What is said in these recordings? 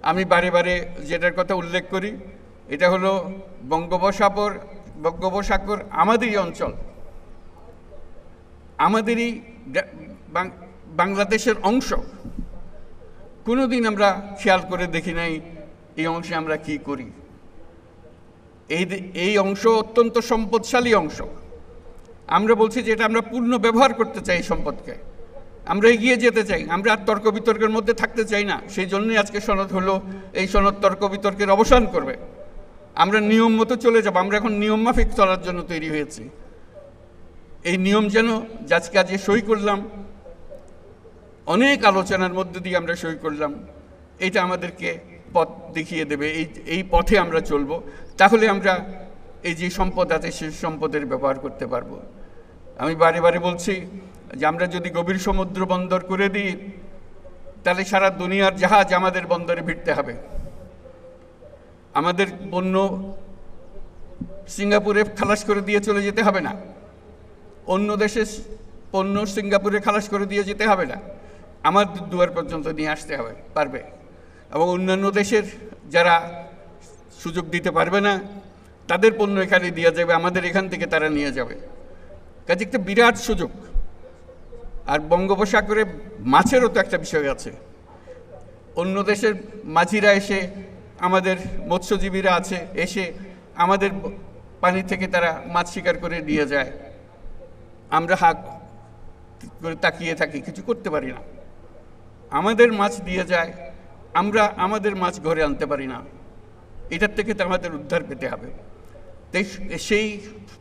আমি বারে বারে যেটার কথা উল্লেখ করি, এটা হলো বঙ্গোপসাগর আমাদেরই অঞ্চল, আমাদেরই বাংলাদেশের অংশ। কোনোদিন আমরা খেয়াল করে দেখি নাই এই অংশে আমরা কি করি। এই অংশ অত্যন্ত সম্পদশালী অংশ। আমরা বলছি যে এটা আমরা পূর্ণ ব্যবহার করতে চাই, সম্পদকে আমরা এগিয়ে যেতে চাই, আমরা আর তর্ক বিতর্কের মধ্যে থাকতে চাই না। সেই জন্যই আজকে সনদ হলো, এই সনদ তর্ক বিতর্কের অবসান করবে। আমরা নিয়ম মতো চলে যাব, আমরা এখন নিয়ম মাফিক চলার জন্য তৈরি হয়েছি। এই নিয়ম যেন আজকে আজ সই করলাম, অনেক আলোচনার মধ্যে দিয়ে আমরা সই করলাম, এটা আমাদেরকে পথ দেখিয়ে দেবে। এই পথে আমরা চলবো, তাহলে আমরা এই যে সম্পদ আছে সেই সম্পদের ব্যবহার করতে পারবো। আমি বারে বারে বলছি যে আমরা যদি গভীর সমুদ্র বন্দর করে দিই, তাহলে সারা দুনিয়ার জাহাজ আমাদের বন্দরে ভিড়তে হবে। আমাদের পণ্য সিঙ্গাপুরে খালাস করে দিয়ে চলে যেতে হবে না, অন্য দেশের পণ্য সিঙ্গাপুরে খালাস করে দিয়ে যেতে হবে না, আমার দুয়ার পর্যন্ত নিয়ে আসতে পারবে। এবং অন্যান্য দেশের যারা সুযোগ দিতে পারবে না, তাদের পণ্য এখানে দিয়ে যাবে, আমাদের এখান থেকে তারা নিয়ে যাবে। কাজে একটা বিরাট সুযোগ। আর বঙ্গোপসাগরে মাছেরও তো একটা বিষয় আছে। অন্য দেশের মাঝিরা এসে, আমাদের মৎস্যজীবীরা আছে, এসে আমাদের পানি থেকে তারা মাছ শিকার করে নিয়ে যায়। আমরা হাত করে তাকিয়ে থাকি, কিছু করতে পারি না। আমাদের মাছ দিয়ে যায়, আমরা আমাদের মাছ ঘরে আনতে পারি না। এটার থেকে তো আমাদের উদ্ধার পেতে হবে। সেই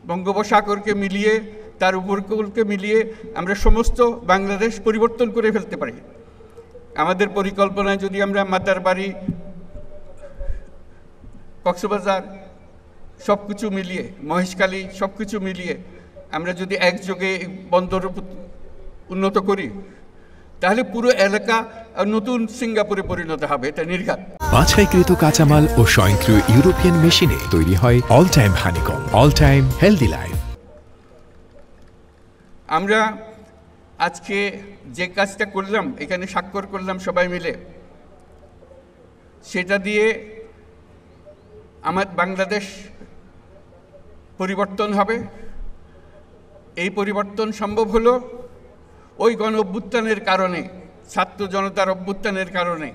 বঙ্গোপসাগরকে মিলিয়ে, তার উপকূলকে মিলিয়ে আমরা সমস্ত বাংলাদেশ পরিবর্তন করে ফেলতে পারি। আমাদের পরিকল্পনায় যদি আমরা মাতারবাড়ি, কক্সবাজার সব কিছু মিলিয়ে, মহেশখালী সব কিছু মিলিয়ে আমরা যদি একযোগে বন্দর উন্নত করি, তাহলে পুরো এলাকা নতুন সিঙ্গাপুরে পরিণত হবে, এটা নির্ঘাত। বাছাইকৃত কাঁচামাল ও স্বয়ংক্রিয় ইউরোপিয়ান মেশিনে তৈরি হয় all time honeycomb, all time healthy life. আমরা আজকে যে কাজটা করলাম, এখানে স্বাক্ষর করলাম সবাই মিলে, সেটা দিয়ে আমার বাংলাদেশ পরিবর্তন হবে। এই পরিবর্তন সম্ভব হলো ওই গণ অভ্যুত্থানের কারণে, ছাত্র জনতার অভ্যুত্থানের কারণে।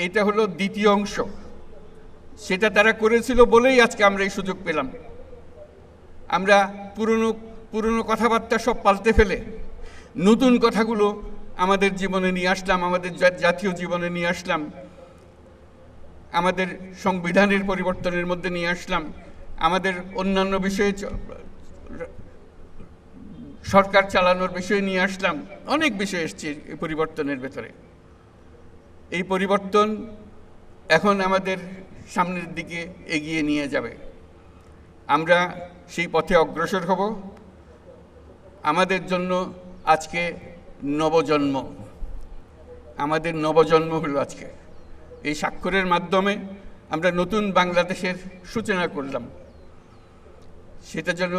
এটা হলো দ্বিতীয় অংশ। সেটা তারা করেছিল বলেই আজকে আমরা এই সুযোগ পেলাম। আমরা পুরনো কথাবার্তা সব পাল্টে ফেলে নতুন কথাগুলো আমাদের জীবনে নিয়ে আসলাম, আমাদের জাতীয় জীবনে নিয়ে আসলাম, আমাদের সংবিধানের পরিবর্তনের মধ্যে নিয়ে আসলাম, আমাদের অন্যান্য বিষয়ে সরকার চালানোর বিষয়ে নিয়ে আসলাম। অনেক বিষয় এসছে এই পরিবর্তনের ভেতরে। এই পরিবর্তন এখন আমাদের সামনের দিকে এগিয়ে নিয়ে যাবে। আমরা সেই পথে অগ্রসর হব। আমাদের জন্য আজকে নবজন্ম, আমাদের নবজন্ম হলো আজকে। এই স্বাক্ষরের মাধ্যমে আমরা নতুন বাংলাদেশের সূচনা করলাম। সেটা যেন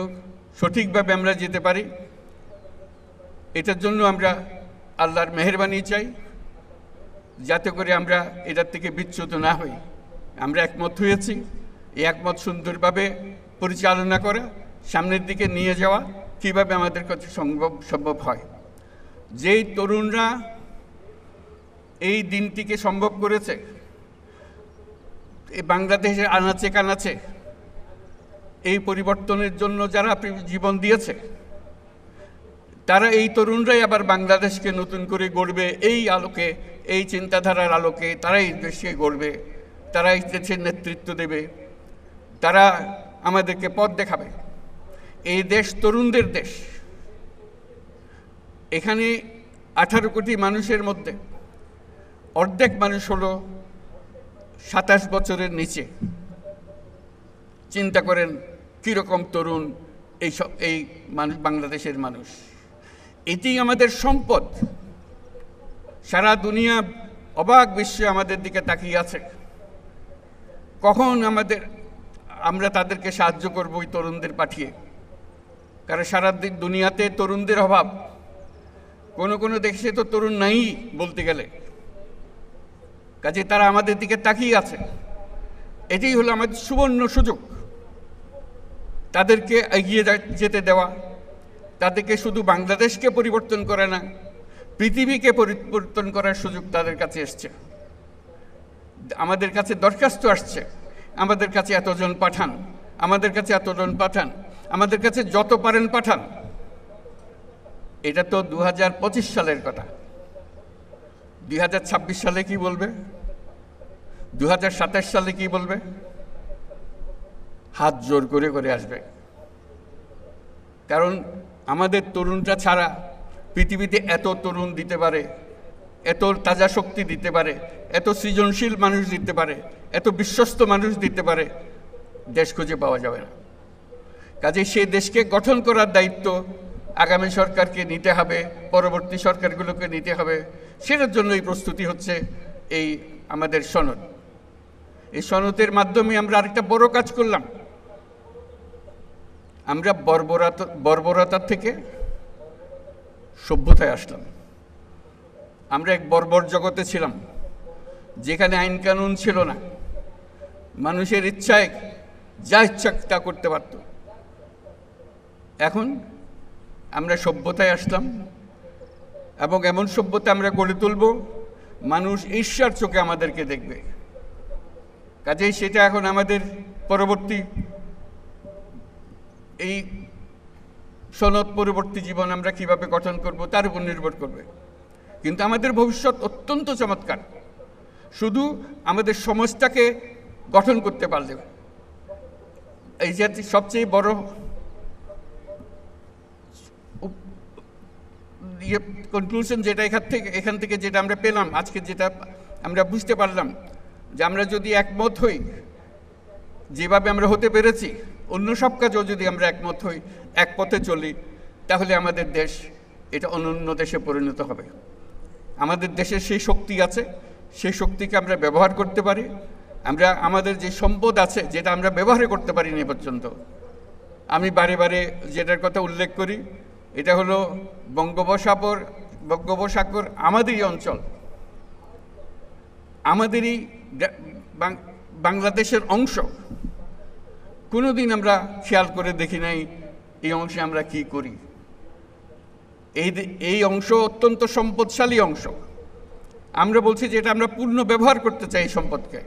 সঠিকভাবে আমরা যেতে পারি, এটার জন্য আমরা আল্লাহর মেহেরবানি চাই, যাতে করে আমরা এটার থেকে বিচ্যুত না হই। আমরা একমত হয়েছি, এই একমত সুন্দরভাবে পরিচালনা করা, সামনের দিকে নিয়ে যাওয়া কীভাবে আমাদের কাছে সম্ভব হয়। যেই তরুণরা এই দিনটিকে সম্ভব করেছে, এই বাংলাদেশের আনাচে কানাচে এই পরিবর্তনের জন্য যারা জীবন দিয়েছে, তারা এই তরুণরাই আবার বাংলাদেশকে নতুন করে গড়বে। এই আলোকে, এই চিন্তাধারার আলোকে তারাই দেশকে গড়বে, তারাই দেশের নেতৃত্ব দেবে, তারা আমাদেরকে পথ দেখাবে। এই দেশ তরুণদের দেশ। এখানে 18 কোটি মানুষের মধ্যে অর্ধেক মানুষ হলো 27 বছরের নিচে। চিন্তা করেন কীরকম তরুণ এই মানুষ, বাংলাদেশের মানুষ। এটি আমাদের সম্পদ। সারা দুনিয়া অবাক বিশ্বে আমাদের দিকে তাকিয়ে আছে, কখন আমরা তাদেরকে সাহায্য করব ওই তরুণদের পাঠিয়ে। কারণ সারা দুনিয়াতে তরুণদের অভাব। কোনো দেশে তো তরুণ নাই বলতে গেলে। কাজে তারা আমাদের দিকে তাকিয়ে আছে। এটাই হলো আমাদের সুবর্ণ সুযোগ, তাদেরকে এগিয়ে যেতে দেওয়া, তাদেরকে শুধু বাংলাদেশকে পরিবর্তন করে না, পৃথিবীকে পরিবর্তন করার সুযোগ তাদের কাছে এসছে। আমাদের কাছে দরখাস্ত আসছে, আমাদের কাছে এতজন পাঠান, আমাদের কাছে এতজন পাঠান, আমাদের কাছে যত পারেন পাঠান। এটা তো 2025 সালের কথা। 2026 সালে কি বলবে? 2027 সালে কি বলবে? হাত জোর করে করে আসবে। কারণ আমাদের তরুণটা ছাড়া পৃথিবীতে এত তরুণ দিতে পারে, এত তাজা শক্তি দিতে পারে, এত সৃজনশীল মানুষ দিতে পারে, এত বিশ্বস্ত মানুষ দিতে পারে, দেশ খুঁজে পাওয়া যাবে না। কাজেই সেই দেশকে গঠন করার দায়িত্ব আগামী সরকারকে নিতে হবে, পরবর্তী সরকারগুলোকে নিতে হবে। সেটার জন্যই প্রস্তুতি হচ্ছে এই আমাদের সনদ। এই সনদের মাধ্যমে আমরা আরেকটা বড় কাজ করলাম। আমরা বর্বরতার থেকে সভ্যতায় আসলাম। আমরা এক বর্বর জগতে ছিলাম, যেখানে আইন কানুন ছিল না, মানুষের ইচ্ছায় যা ইচ্ছা তা করতে পারত। এখন আমরা সভ্যতায় আসলাম, এবং এমন সভ্যতা আমরা গড়ে তুলব মানুষ ঈর্ষার চোখে আমাদেরকে দেখবে। কাজেই সেটা এখন আমাদের পরবর্তী এই সনদ পরবর্তী জীবন আমরা কিভাবে গঠন করব তার উপর নির্ভর করবে। কিন্তু আমাদের ভবিষ্যৎ অত্যন্ত চমৎকার, শুধু আমাদের সমাজটাকে গঠন করতে পারলে। এই যে সবচেয়ে বড় কনক্লুশন যেটা এখান থেকে যেটা আমরা পেলাম, আজকে যেটা আমরা বুঝতে পারলাম, যে আমরা যদি একমত হই, যেভাবে আমরা হতে পেরেছি, অন্য সব কাজেও যদি আমরা একমত হই, এক পথে চলি, তাহলে আমাদের দেশ এটা অনন্য দেশে পরিণত হবে। আমাদের দেশের সেই শক্তি আছে, সেই শক্তিকে আমরা ব্যবহার করতে পারি। আমরা আমাদের যে সম্পদ আছে, যেটা আমরা ব্যবহার করতে পারিনি এ পর্যন্ত। আমি বারে বারে যেটার কথা উল্লেখ করি, এটা হলো বঙ্গোপসাগর আমাদেরই অঞ্চল, আমাদেরই বাংলাদেশের অংশ। কোনোদিন আমরা খেয়াল করে দেখি নাই এই অংশে আমরা কি করি। এই অংশ অত্যন্ত সম্পদশালী অংশ। আমরা বলছি যে এটা আমরা পূর্ণ ব্যবহার করতে চাই, সম্পদকে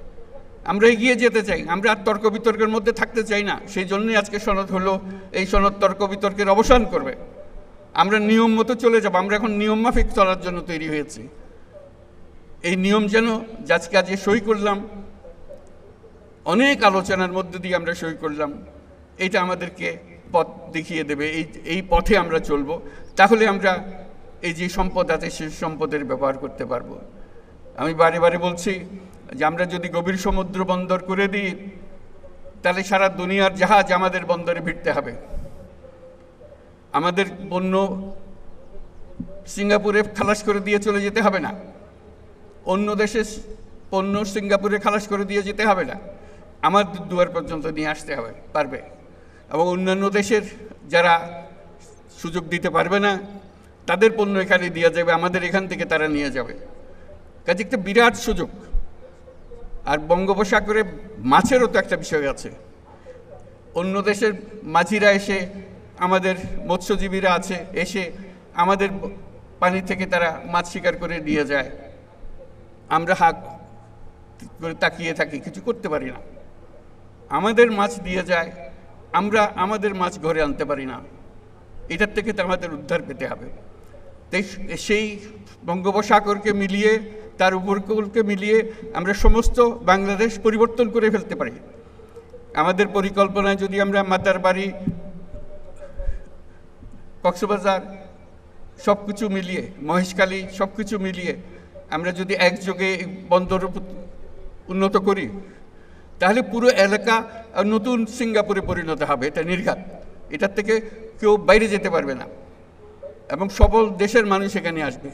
আমরা এগিয়ে যেতে চাই, আমরা আর তর্ক বিতর্কের মধ্যে থাকতে চাই না। সেই জন্যই আজকে সনদ হলো, এই সনদ তর্ক বিতর্কের অবসান করবে। আমরা নিয়ম মতো চলে যাব। আমরা এখন নিয়ম মাফিক চলার জন্য তৈরি হয়েছি। এই নিয়ম যেন আজকে আজ সই করলাম, অনেক আলোচনার মধ্যে দিয়ে আমরা সই করলাম, এটা আমাদেরকে পথ দেখিয়ে দেবে। এই পথে আমরা চলব, তাহলে আমরা এই যে সম্পদ আছে সেই সম্পদের ব্যবহার করতে পারবো। আমি বারে বারে বলছি যে আমরা যদি গভীর সমুদ্র বন্দর করে দিই, তাহলে সারা দুনিয়ার জাহাজ আমাদের বন্দরে ভিড়তে হবে। আমাদের পণ্য সিঙ্গাপুরে খালাস করে দিয়ে চলে যেতে হবে না, অন্য দেশের পণ্য সিঙ্গাপুরে খালাস করে দিয়ে যেতে হবে না, আমার দুয়ার পর্যন্ত নিয়ে আসতে হবে পারবে। এবং অন্যান্য দেশের যারা সুযোগ দিতে পারবে না, তাদের পণ্য এখানে দিয়ে যাবে, আমাদের এখান থেকে তারা নিয়ে যাবে। কাজে একটা বিরাট সুযোগ। আর বঙ্গোপসাগরে মাছেরও তো একটা বিষয় আছে। অন্য দেশের মাঝিরা এসে, আমাদের মৎস্যজীবীরা আছে, এসে আমাদের পানি থেকে তারা মাছ শিকার করে নিয়ে যায়। আমরা হাত করে তাকিয়ে থাকি, কিছু করতে পারি না। আমাদের মাছ দিয়ে যায়, আমরা আমাদের মাছ ঘরে আনতে পারি না। এটার থেকে তো আমাদের উদ্ধার পেতে হবে। তাই সেই বঙ্গোপসাগরকে মিলিয়ে, তার উপকূলকে মিলিয়ে আমরা সমস্ত বাংলাদেশ পরিবর্তন করে ফেলতে পারি। আমাদের পরিকল্পনায় যদি আমরা মাতারবাড়ি, কক্সবাজার সব কিছু মিলিয়ে, মহেশখালী সব কিছু মিলিয়ে আমরা যদি একযোগে বন্দর উন্নত করি, তাহলে পুরো এলাকা নতুন সিঙ্গাপুরে পরিণত হবে। এটা নির্ঘাত, এটার থেকে কেউ বাইরে যেতে পারবে না, এবং সবল দেশের মানুষ এখানে আসবে।